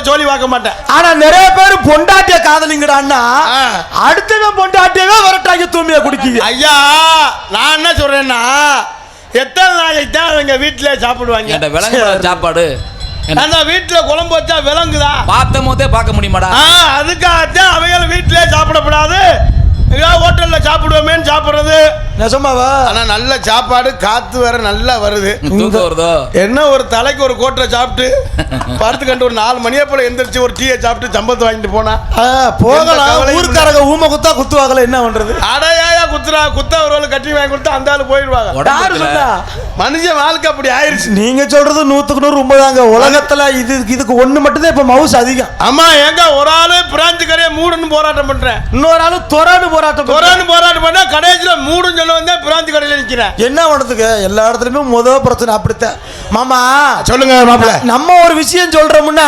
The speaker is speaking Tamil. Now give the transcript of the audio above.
ஜோலி பார்க்க மாட்டேன். ஆனா நிறைய பேர் பொண்டாட்டிய காதலிங்கடான்னா அடுத்தவன் பொண்டாட்டியவே வரட்டாங்க தூமியா குடிக்குது. ஐயா நான் என்ன சொல்றேன்னா எத்தனை நாளைக்கு தான் அவங்க வீட்டுல சாப்பிடுவாங்க சாப்பாடு அந்த வீட்டுல குழம்பு வச்சா விளங்குதா பார்த்த போதே பார்க்க முடியுமாடா? அதுக்காகத்தான் அவங்க வீட்டிலே சாப்பிடக்கூடாது ஹோட்டல்ல சாப்பிடுவோமேன்னு சாப்பிடுறது. நெசமாவா? ஆனா நல்ல சாப்பாடு காத்து வேற நல்லா வருது. என்ன ஒரு தலைக்கு ஒரு கோட்டை சாப்பிட்டு பார்த்து கண்டு ஒரு 4 மணியை போல எந்திரிச்சு ஒரு டீயை சாப்பிட்டு சம்பளத்தை வாங்கிட்டு போனா போகலாம். ஊருக்காரங்க ஊமை குத்தா குத்துவாங்கல என்ன பண்றது? அடையா குத்தா ஒரு கட்டி வாங்கி கொடுத்தா அந்த ஆளு போயிடுவாங்க. மனுஷன் வாழ்க்கை அப்படி ஆயிருச்சு. நீங்க சொல்றது 100க்கு 100 உண்மைதாங்க. உலகத்துல இதுக்கு ஒண்ணு மட்டும்தான் இப்ப மவுஸ் அதிகம். ஆமா எங்க ஒரு ஆளு பிரான்ஸ் கரையை மூடுன்னு போராட்டம் பண்றேன், இன்னொரு ஆளு தொரான்னு போராட்டம் பண்ணா கடைசியில மூடுன்னு சொல்ல வந்தா பிரான்ஸ் கடையில நிக்கிறேன். என்ன பண்றதுக்கு? எல்லா இடத்துலயுமே முதல் பிரச்சனை அப்படித்தான். மாமா சொல்லுங்க மாப்பிள்ள. நம்ம ஒரு விஷயம் சொல்றோம்னா